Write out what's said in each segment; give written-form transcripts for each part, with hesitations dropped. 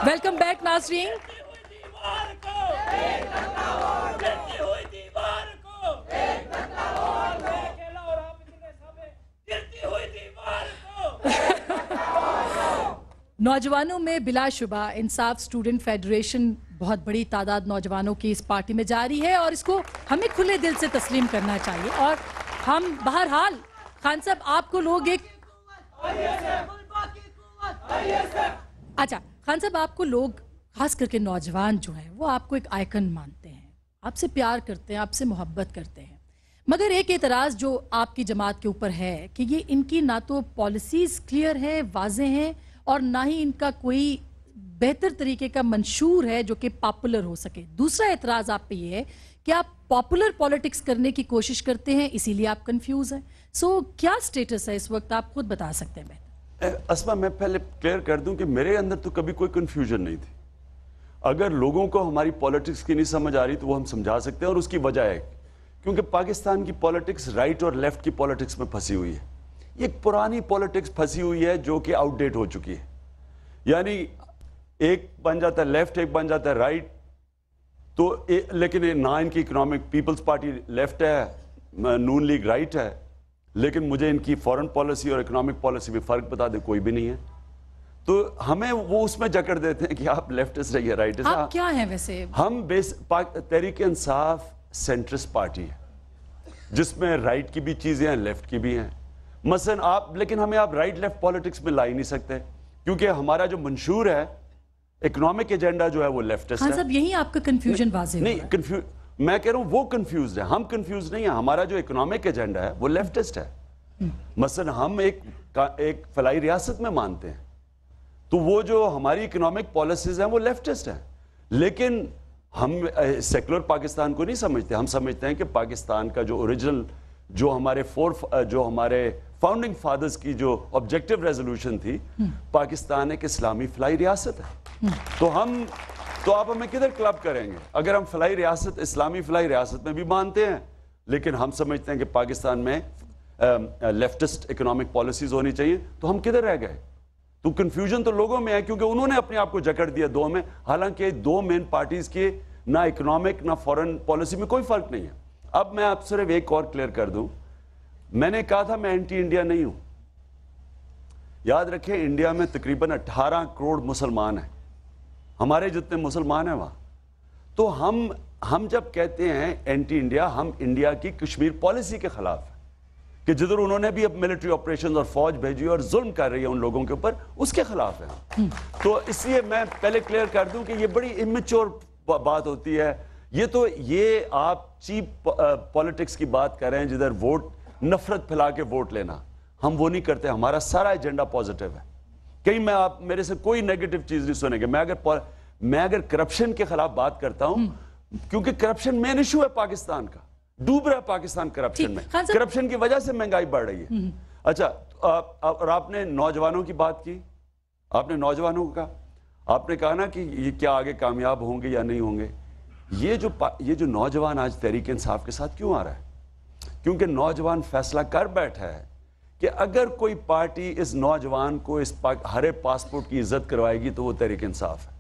Welcome back नाज़रीन। नौजवानों में बिलाशुबा इंसाफ स्टूडेंट फेडरेशन बहुत बड़ी तादाद नौजवानों की इस पार्टी में जारी है और इसको हमें खुले दिल से तस्लीम करना चाहिए। और हम बहरहाल खान साहब आपको लोग एक अच्छा खान साहब आपको लोग खास करके नौजवान जो है वो आपको एक आइकन मानते हैं, आपसे प्यार करते हैं, आपसे मोहब्बत करते हैं। मगर एक एतराज़ जो आपकी जमात के ऊपर है कि ये इनकी ना तो पॉलिसीज़ क्लियर है, वाज़े हैं, और ना ही इनका कोई बेहतर तरीके का मंशूर है जो कि पॉपुलर हो सके। दूसरा एतराज़ आप पे ये है कि आप पॉपुलर पॉलिटिक्स करने की कोशिश करते हैं, इसीलिए आप कंफ्यूज हैं। सो क्या स्टेटस है इस वक्त, आप खुद बता सकते हैं? अस्मा, मैं पहले क्लियर कर दूं कि मेरे अंदर तो कभी कोई कंफ्यूजन नहीं थी। अगर लोगों को हमारी पॉलिटिक्स की नहीं समझ आ रही तो वो हम समझा सकते हैं, और उसकी वजह है क्योंकि पाकिस्तान की पॉलिटिक्स राइट और लेफ्ट की पॉलिटिक्स में फंसी हुई है। ये एक पुरानी पॉलिटिक्स फंसी हुई है जो कि आउटडेट हो चुकी है। यानी एक बन जाता है लेफ्ट, एक बन जाता है राइट। तो लेकिन ना इनकी इकोनॉमिक पीपल्स पार्टी लेफ्ट है, नून लीग राइट है, लेकिन मुझे इनकी फॉरेन पॉलिसी और इकोनॉमिक पॉलिसी में फ़र्क बता दे कोई भी नहीं है। तो हमें वो उसमें जकड़ देते हैं कि आप लेफ्टिस्ट है या राइटिस्ट। आप क्या हैं वैसे? हम तहरीक इंसाफ सेंट्रिस्ट पार्टी है जिसमें राइट की भी चीज़ें हैं, लेफ्ट की भी हैं। मसलन आप, लेकिन हमें आप राइट लेफ्ट पॉलिटिक्स में ला ही नहीं सकते क्योंकि हमारा जो मंशूर है इकोनॉमिक एजेंडा जो है वो लेफ्टिस्ट है। सब यही आपका कंफ्यूजन वाज़ेह नहीं, कंफ्यूज मैं कह रहा हूं वो कंफ्यूज है, हम कंफ्यूज नहीं है। हमारा जो इकोनॉमिक एजेंडा है वो लेफ्टिस्ट है। मसलन हम एक फलाई रियासत में मानते हैं, तो वो जो हमारी इकोनॉमिक पॉलिसीज हैं वो लेफ्टिस्ट हैं। लेकिन हम सेकुलर पाकिस्तान को नहीं समझते। हम समझते हैं कि पाकिस्तान का जो ओरिजिनल, जो हमारे फाउंडिंग फादर्स की जो ऑब्जेक्टिव रेजोल्यूशन थी, पाकिस्तान एक इस्लामी फलाई रियासत है। तो आप हमें किधर क्लब करेंगे? अगर हम फलाई रियासत, इस्लामी फलाई रियासत में भी मानते हैं, लेकिन हम समझते हैं कि पाकिस्तान में लेफ्टिस्ट इकोनॉमिक पॉलिसीज होनी चाहिए, तो हम किधर रह गए? तो कंफ्यूजन तो लोगों में है क्योंकि उन्होंने अपने आप को जकड़ दिया दो में। हालांकि दो मेन पार्टीज के ना इकोनॉमिक ना फॉरेन पॉलिसी में कोई फर्क नहीं है। अब मैं आप सिर्फ एक और क्लियर कर दूं, मैंने कहा था मैं एंटी इंडिया नहीं हूं। याद रखें, इंडिया में तकरीबन 18 करोड़ मुसलमान हैं, हमारे जितने मुसलमान हैं वहां। तो हम जब कहते हैं एंटी इंडिया, हम इंडिया की कश्मीर पॉलिसी के खिलाफ है कि जिधर उन्होंने भी अब मिलिट्री ऑपरेशन और फौज भेजी और जुल्म कर रही है उन लोगों के ऊपर, उसके खिलाफ है। तो इसलिए मैं पहले क्लियर कर दूं कि ये बड़ी इमेच्योर बात होती है। ये आप चीप पॉलिटिक्स की बात कर रहे हैं जिधर वोट, नफरत फैला के वोट लेना। हम वो नहीं करते, हमारा सारा एजेंडा पॉजिटिव है। कहीं आप मेरे से कोई नेगेटिव चीज नहीं सुनेंगे। मैं अगर करप्शन के खिलाफ बात करता हूं, क्योंकि करप्शन मेन इशू है पाकिस्तान का, डूब रहा है पाकिस्तान करप्शन में। करप्शन की वजह से महंगाई बढ़ रही है। अच्छा, और आपने नौजवानों की बात की, आपने नौजवानों का आपने कहा ना कि ये क्या आगे कामयाब होंगे या नहीं होंगे। ये जो नौजवान आज तहरीक इंसाफ के साथ क्यों आ रहा है? क्योंकि नौजवान फैसला कर बैठा है कि अगर कोई पार्टी इस नौजवान को इस हरे पासपोर्ट की इज्जत करवाएगी तो वो तहरीक इंसाफ है।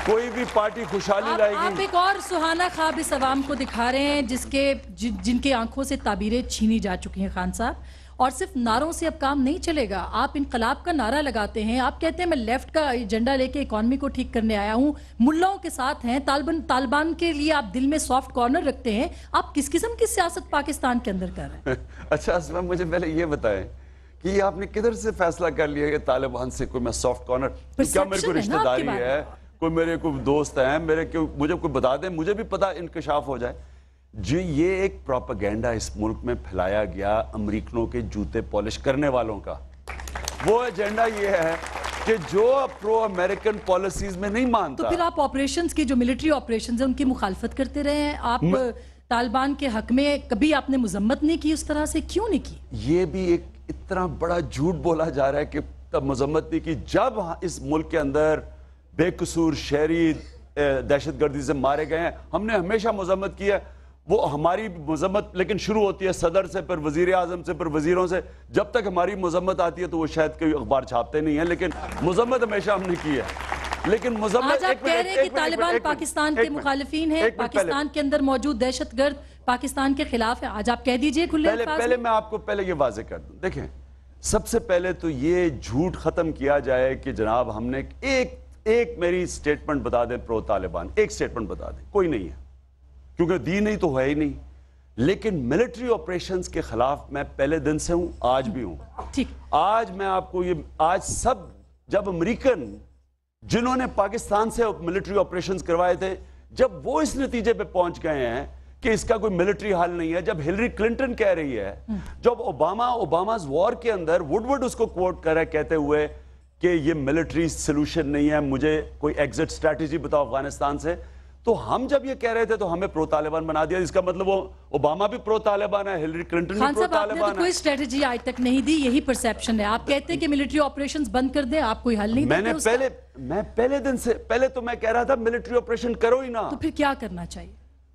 कोई भी पार्टी खुशहाली लाएगी। आप एक और सुहाना ख्वाब इस अवाम को दिखा रहे हैं जिनके आंखों से ताबीरें छीनी जा चुकी हैं खान साहब। और सिर्फ नारों से अब काम नहीं चलेगा। आप इनकलाब का नारा लगाते हैं, आप कहते हैं मैं लेफ्ट का एजेंडा लेके इकॉनमी को ठीक करने आया हूं, मुल्लाओं के साथ हैं, तालिबान के लिए आप दिल में सॉफ्ट कॉर्नर रखते हैं। आप किस किस्म की सियासत पाकिस्तान के अंदर कर रहे हैं? अच्छा असलम, मुझे पहले ये बताएं कि आपने किधर से फैसला कर लिया कि तालिबान से कोई मैं सॉफ्ट कॉर्नर? क्या मेरे को रिश्तेदारी है, कोई मेरे को दोस्त हैं, मुझे कोई बता दें, मुझे भी पता इंकशाफ हो जाए। जी, ये एक प्रोपेगेंडा इस मुल्क में फैलाया गया अमेरिकनों के जूते पॉलिश करने वालों का। वो एजेंडा ये है कि जो प्रो अमेरिकन पॉलिसीज में नहीं मानता। तो फिर आप ऑपरेशंस की, जो मिलिट्री ऑपरेशंस है, उनकी मुखालफत करते रहे हैं। आप तालिबान के हक में कभी आपने मुजम्मत नहीं की, उस तरह से क्यों नहीं की? ये भी एक इतना बड़ा झूठ बोला जा रहा है कि तब मुजम्मत नहीं की जब इस मुल्क के अंदर बेकसूर शहरी दहशतगर्दी से मारे गए हैं। हमने हमेशा मुजम्मत की है। वो हमारी मजम्मत लेकिन शुरू होती है सदर से, फिर वजीर आजम से, फिर वजीरों से। जब तक हमारी मजम्मत आती है तो वो शायद कोई अखबार छापते नहीं है, लेकिन मजम्मत हमेशा हमने की है। لیکن آج آپ کہہ رہے ہیں کہ طالبان پاکستان کے مخالفین ہیں، پاکستان کے اندر موجود دہشت گرد پاکستان کے خلاف ہے. آج آپ کہہ دیجئے کھلے الفاظ پہلے میں آپ کو پہلے یہ واضح کر دوں. دیکھیں، سب سے پہلے تو یہ جھوٹ ختم کیا جائے کہ جناب ہم نے ایک میری سٹیٹمنٹ بتا دیں پرو طالبان، ایک سٹیٹمنٹ بتا دیں. کوئی نہیں ہے، کیونکہ دین نہیں تو ہے ہی نہیں. لیکن ملٹری آپریشنز کے خلاف میں پہلے دن سے ہوں، آج بھی ہوں. آج میں آپ کو آج جب امریکن جنہوں نے پاکستان سے ملٹری آپریشنز کروائے تھے، جب وہ اس نتیجے پہ پہنچ گئے ہیں کہ اس کا کوئی ملٹری حل نہیں ہے، جب ہلری کلنٹن کہہ رہی ہے، جب اوباماز وار کے اندر وڈ اس کو کوٹ کر رہا ہے کہتے ہوئے کہ یہ ملٹری سلوشن نہیں ہے، مجھے کوئی ایگزٹ سٹریٹجی بتاؤ افغانستان سے، تو ہم جب یہ کہہ رہے تھے تو ہمیں پرو طالبان بنا دیا. اس کا مطلب وہ اوباما بھی پرو طالبان ہے، ہلری کلنٹن بھی پرو طالبان ہے. خان صاحب، کوئی سٹریٹجی آج تک نہیں دی، یہی پرسیپشن ہے. آپ کہتے ہیں کہ ملٹری آپریشنز بند کر دیں، آپ کوئی حل نہیں دیتے. میں پہلے دن سے پہلے تو میں کہہ رہا تھا ملٹری آپریشن کرو ہی نہ. تو پھر کیا کرنا چاہیے؟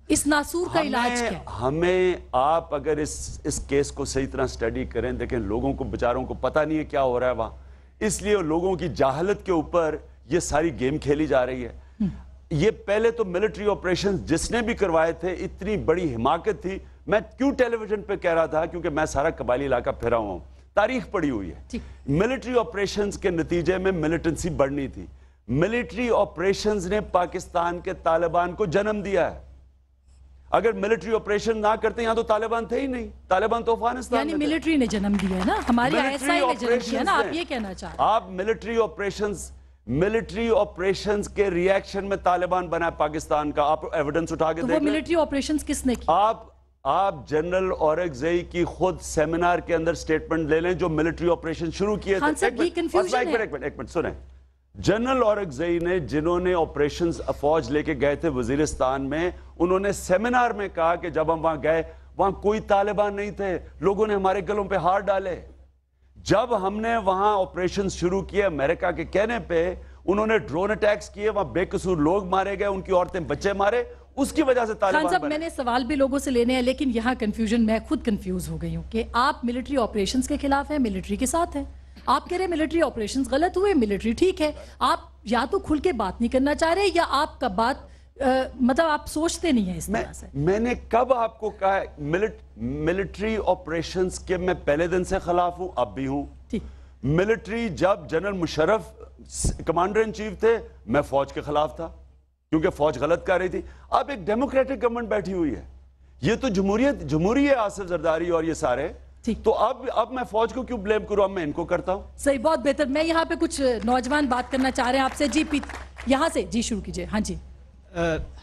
اس ناسور کا علاج کیا ہے؟ ہمیں آپ اگر اس کیس کو صحیح طرح سٹڈی کریں، دیکھیں لوگوں کو بیچاروں کو پتہ نہیں ہے کیا ہو رہا ہے وہاں، اس لیے لوگوں کی جاہلت کے اوپر یہ ساری گیم کھیلی جا رہی ہے. یہ پہلے تو ملٹری آپریشن جس نے بھی کروائے تھے اتنی بڑی حماقت تھی. میں کیوں ٹیلی ویژن پہ کہہ رہا تھا؟ کیونکہ میں سارا قبائلی علاقہ پھرا ہوا ہوں، تاریخ پڑھی ہوئی ہے. ملٹری آپریشنز کے نتیجے میں ملیٹنسی بڑھنی تھی. ملٹری آپریشنز نے پاکستان کے طالبان کو جنم دیا ہے. اگر ملٹری آپریشن نہ کرتے یہاں تو طالبان تھے ہی نہیں، طالبان تو افغانستان یعنی ملٹری نے جنم دیا ہے نا، ہماری آئی ایس آئی نے جنم دیا نا، آپ یہ کہنا چاہ رہے ہیں؟ آپ ملٹری آپریشنز کے ریاکشن میں طالبان بنا پاکستان کا. آپ ایویڈنس اٹھا کے دیکھ لیں. وہ ملٹری آپریشنز کس نے کی؟ آپ جنرل اورگزئی کی خود سیمینار کے اندر سٹیٹمنٹ لے لیں جو ملٹری آپریشن شروع کیے تھے. ایک منٹ سنیں. جنرل اورگزئی نے جنہوں نے آپریشنز فوج لے کے گئے تھے وزیرستان میں، انہوں نے سیمینار میں کہا کہ جب ہم وہاں گئے وہاں کوئی طالبان نہیں تھے، لوگوں نے ہمارے گلوں پہ ہاتھ ڈالے. جب ہم نے وہاں آپریشن شروع کیے امریکہ کے کہنے پہ، انہوں نے ڈرون اٹیکس کیے، وہاں بے قصور لوگ مارے گئے، ان کی عورتیں بچے مارے، اس کی وجہ سے طالبان خان صاحب میں نے سوال بھی لوگوں سے لینے ہیں، لیکن یہاں کنفیوژن، میں خود کنفیوز ہو گئی ہوں کہ آپ ملٹری آپریشنز کے خلاف ہیں، ملٹری کے ساتھ ہیں. آپ کہہ رہے ہیں ملٹری آپریشنز غلط ہوئے، ملٹری ٹھیک ہے. آپ یا تو کھل کے بات نہیں کرنا چاہ رہے، یا آپ کا بات مطلب آپ سوچتے نہیں ہیں اس طرح سے. میں نے کب آپ کو کہا ملٹری آپریشنز کے میں پہلے دن سے خلاف ہوں، اب بھی ہوں. ملٹری جب general Musharraf commander in chief تھے، میں فوج کے خلاف تھا کیونکہ فوج غلط کر رہی تھی. اب ایک ڈیموکریٹک گورنمنٹ بیٹھی ہوئی ہے، یہ تو جمہوری ہے، آصف زرداری اور یہ سارے، تو اب میں فوج کو کیوں بلیم کروں؟ اب میں ان کو کرتا ہوں. صحیح، بہت بہتر. میں یہاں پہ کچھ نوجوان بات کرنا چاہ رہے ہیں آپ سے. جی یہاں سے جی شروع کیجئے. ہاں جی.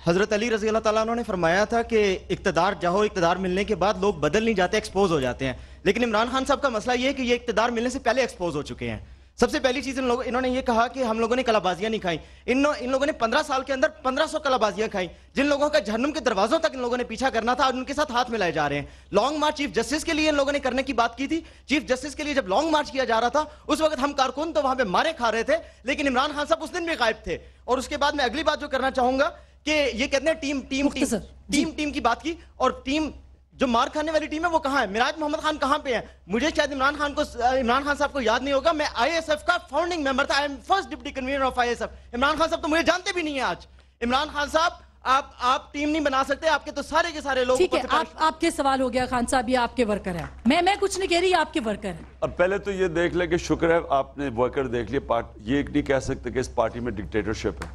حضرت علی رضی اللہ تعالیٰ عنہ نے فرمایا تھا کہ اقتدار ملنے کے بعد لوگ بدل نہیں جاتے، ایکسپوز ہو جاتے ہیں. لیکن عمران خان صاحب کا مسئلہ یہ ہے کہ یہ اقتدار ملنے سے پہلے ایکسپوز ہو چکے ہیں. سب سے پہلی چیز انہوں نے یہ کہا کہ ہم لوگوں نے کلا بازیاں نہیں کھائیں. ان لوگوں نے 15 سال کے اندر 1500 کلا بازیاں کھائیں. جن لوگوں کا جہنم کے دروازوں تک ان لوگوں نے پیچھا کرنا تھا، ان کے ساتھ ہاتھ ملائے جا رہے ہیں. لانگ مارچ چیف جسٹس کے لیے ان لوگوں نے کرنے کی بات کی تھی. چیف جسٹس کے لیے جب لانگ مارچ کیا جا رہا تھا، اس وقت ہم کارکن تو وہاں پہ مارے کھا رہے تھے، لیکن عمران خان صاحب اس دن بھی غائب تھے. اور اس کے بعد میں اگلی بات جو کرنا چاہوں گا کہ یہ کہتے ہیں ٹیم کی بات کی، اور ٹیم جو مار کھانے والی ٹیم ہے وہ کہاں ہے؟ معراج محمد خان کہاں پہ ہیں؟ مجھے شاید عمران خان صاحب کو یاد نہیں ہوگا، میں آئی ایس ایف کا فاؤنڈنگ ممبر تھا. First deputy convener of I S F. Imran Khan صاحب تو مجھے جانتے بھی نہیں ہیں آج. عمران خان صاحب آپ ٹیم نہیں بنا سکتے، آپ کے تو سارے کے سارے لوگ. ٹھیک ہے، آپ کے سوال ہو گیا خان صاحب، یہ آپ کے ورکر ہیں. میں کچھ نہیں کہہ رہی، آپ کے ورکر ہیں. اب پہلے تو یہ دیکھ لیں کہ شکر ہے آپ نے ورکر دیکھ لیے. یہ نہیں کہہ سکتے کہ اس پارٹی میں ڈکٹیٹرشپ ہے.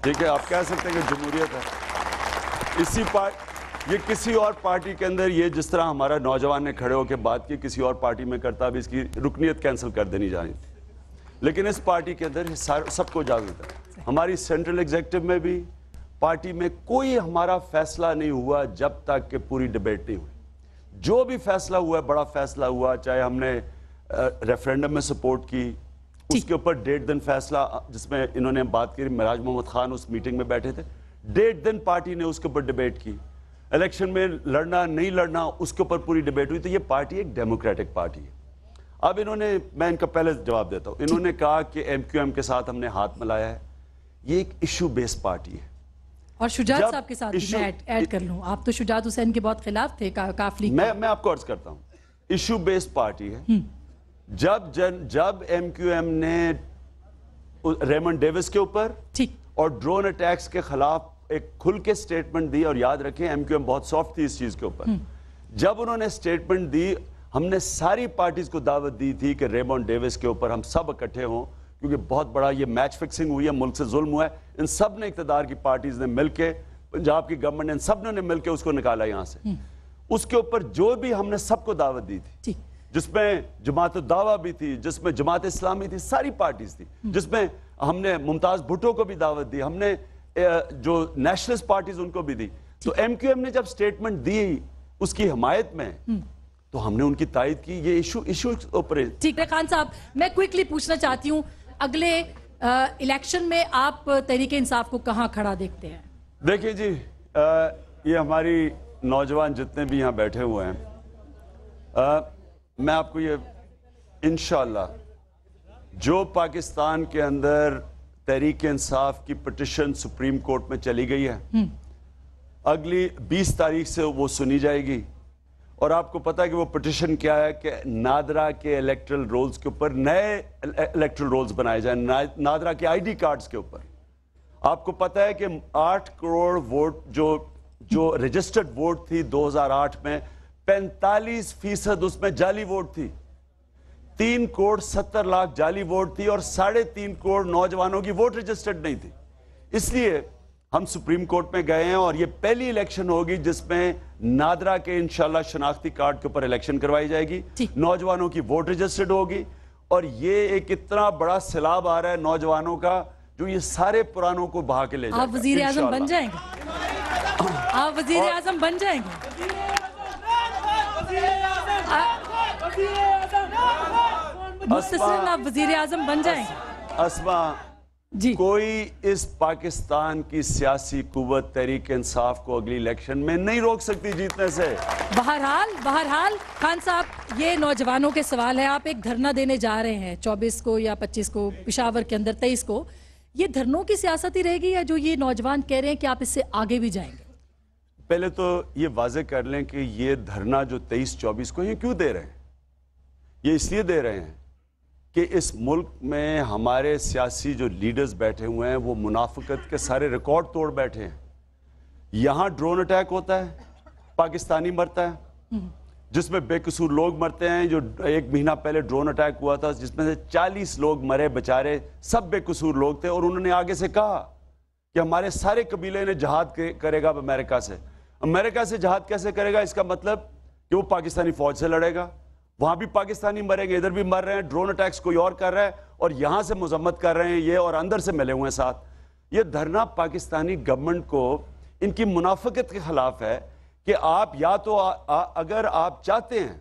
ٹھیک ہے، آپ کہہ سکتے ہیں کہ جمہوریت ہے. یہ کسی اور پارٹی کے اندر، یہ جس طرح ہمارا نوجوان نے کھڑے ہو کے بات کی، کسی اور پارٹی میں کرتا بھی اس کی رکنیت کینسل کر دینی جانی تھی. لیکن اس پارٹی کے اندر سب کو اجازت ہے. ہماری سینٹرل ایگزیکٹو میں بھی پارٹی میں کوئی ہمارا فیصلہ نہیں ہوا جب تک کہ پوری ڈیبیٹ نہیں ہوئی. جو بھی فیصلہ ہوا ہے، بڑا فیصلہ ہوا، چاہے ہم نے ریفرینڈم میں سپورٹ کی، اس کے اوپر 1.5 دن فیصلہ جس میں انہوں نے بات کی، معراج محمد خان اس میٹنگ میں بیٹھے تھے، 1.5 دن پارٹی نے اس کے اوپر ڈیبیٹ کی. الیکشن میں لڑنا نہیں لڑنا اس کے اوپر پوری ڈیبیٹ ہوئی. تو یہ پارٹی ایک ڈیموکریٹک پارٹی ہے. اب انہوں نے، میں ان کا پہلے جواب دیتا ہوں، انہوں نے کہا کہ ایم کیو ایم کے ساتھ ہم نے ہاتھ ملایا ہے. یہ ایک ایشو بیس پارٹی ہے. اور شجاعت صاحب کے ساتھ میں ایڈ کر لوں، آپ تو شجاعت حسین کے بہت خلاف تھے کافلی. میں آپ کو عرض کرتا ہوں، ایشو بیس پارٹی ہے. جب ایم کیو ایم نے रेमंड डेविस के ऊपर ठीक। और ड्रोन अटैक्स के खिलाफ एक खुल के स्टेटमेंट दी। और याद रखें एमक्यूएम बहुत सॉफ्ट थी इस चीज के ऊपर। जब उन्होंने स्टेटमेंट दी, हमने सारी पार्टीज को दावत दी थी कि रेमंड डेविस के ऊपर हम सब इकट्ठे हों, क्योंकि बहुत बड़ा ये मैच फिक्सिंग हुई है, मुल्क से जुल्म हुआ है। इन सब ने, इक़्तिदार की पार्टीज ने मिलके, पंजाब की गवर्नमेंट ने, इन सब ने मिलके उसको निकाला यहां से। उसके ऊपर जो भी हमने सबको दावत दी थी, जिसमें जमात दावा भी थी, जिसमें जमात इस्लामी थी, सारी पार्टीज थी, जिसमें हमने मुमताज भुट्टो को भी दावत दी, हमने जो नेशनलिस्ट पार्टीज उनको भी दी। तो एमक्यूएम ने जब स्टेटमेंट दी उसकी हिमायत में, तो हमने उनकी तायद की। ये इशू ऊपर। ठीक है खान साहब, मैं क्विकली पूछना चाहती हूँ, अगले इलेक्शन में आप तहरीके इंसाफ को कहाँ खड़ा देखते हैं? देखिए जी, ये हमारी नौजवान जितने भी यहाँ बैठे हुए हैं, मैं आपको ये इंशाअल्लाह जो पाकिस्तान के अंदर तहरीक इंसाफ की पिटिशन सुप्रीम कोर्ट में चली गई है, अगली 20 तारीख से वो सुनी जाएगी। और आपको पता है कि वो पिटिशन क्या है कि नादरा के इलेक्टरल रोल्स के ऊपर नए इलेक्टरल रोल्स बनाए जाए, नादरा के आईडी कार्ड्स के ऊपर। आपको पता है कि 8 करोड़ वोट जो रजिस्टर्ड वोट थी 2008 में, 45% उसमें जाली वोट थी। 3 करोड़ 70 लाख जाली वोट थी और 3.5 करोड़ नौजवानों की वोट रजिस्टर्ड नहीं थी। इसलिए हम सुप्रीम कोर्ट में गए हैं और ये पहली इलेक्शन होगी जिसमें नादरा के इंशाल्लाह शनाख्ती कार्ड के ऊपर इलेक्शन करवाई जाएगी, नौजवानों की वोट रजिस्टर्ड होगी। और ये एक इतना बड़ा सैलाब आ रहा है नौजवानों का, जो ये सारे पुरानों को बहा के ले जाएगा। आप वजीर आजम बन जाएंगे? आप वजीर आजम बन जाएंगे? मुस्तस्लिम, आप वजीर आजम बन जाएंगे? अस्मा जी, कोई इस पाकिस्तान की सियासी कुव्वत तहरीक इंसाफ को अगली इलेक्शन में नहीं रोक सकती जीतने से। बहरहाल खान साहब, ये नौजवानों के सवाल है। आप एक धरना देने जा रहे हैं 24 को या 25 को पेशावर के अंदर, 23 को। ये धरनों की सियासत ही रहेगी या जो ये नौजवान कह रहे हैं कि आप इससे आगे भी जाएंगे? पहले तो ये वाजे कर लें कि ये धरना जो 23-24 को ये क्यों दे रहे हैं? ये इसलिए दे रहे हैं कि इस मुल्क में हमारे सियासी जो लीडर्स बैठे हुए हैं वो मुनाफिकत के सारे रिकॉर्ड तोड़ बैठे हैं। यहाँ ड्रोन अटैक होता है, पाकिस्तानी मरता है, जिसमें बेकसूर लोग मरते हैं। जो 1 महीना पहले ड्रोन अटैक हुआ था जिसमें से 40 लोग मरे, बेचारे सब बेकसूर लोग थे। और उन्होंने आगे से कहा कि हमारे सारे कबीले ने जहाद करेगा अमेरिका से। अमेरिका से जहाद कैसे करेगा? इसका मतलब कि वो पाकिस्तानी फौज से लड़ेगा, वहां भी पाकिस्तानी मरेंगे, इधर भी मर रहे हैं। ड्रोन अटैक्स कोई और कर रहा है और यहां से मजम्मत कर रहे हैं ये, और अंदर से मिले हुए हैं साथ। ये धरना पाकिस्तानी गवर्नमेंट को इनकी मुनाफिकत के खिलाफ है कि आप या तो अगर आप चाहते हैं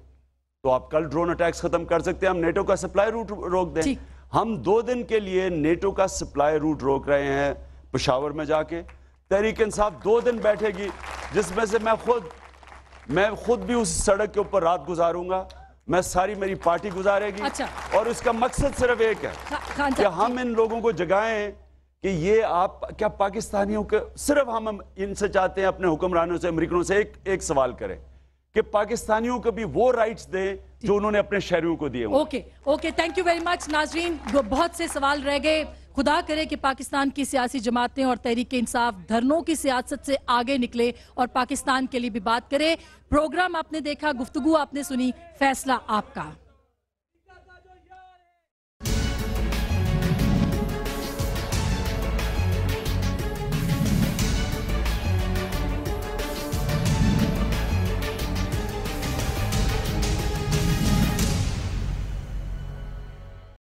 तो आप कल ड्रोन अटैक्स खत्म कर सकते हैं, हम नेटो का सप्लाई रूट रोक दें। हम 2 दिन के लिए नेटो का सप्लाई रूट रोक रहे हैं पेशावर में जाके। तहरीक इंसाफ 2 दिन बैठेगी, जिसमें से मैं खुद भी उस सड़क के ऊपर रात गुजारूंगा, मैं सारी मेरी पार्टी गुजारेगी। अच्छा। और उसका मकसद सिर्फ एक है कि हम इन लोगों को जगाएं कि ये आप क्या पाकिस्तानियों के, सिर्फ हम इनसे चाहते हैं, अपने हुक्मरानों से, अमेरिकनों से एक सवाल करें कि पाकिस्तानियों को भी वो राइट्स दें जो उन्होंने अपने शहरियों को दिए। Okay, thank you very much. नाजरीन, बहुत से सवाल रह गए। खुदा करे कि पाकिस्तान की सियासी जमातें और तहरीक इंसाफ धरनों की सियासत से आगे निकले और पाकिस्तान के लिए भी बात करे। प्रोग्राम आपने देखा, गुफ्तगू आपने सुनी, फैसला आपका।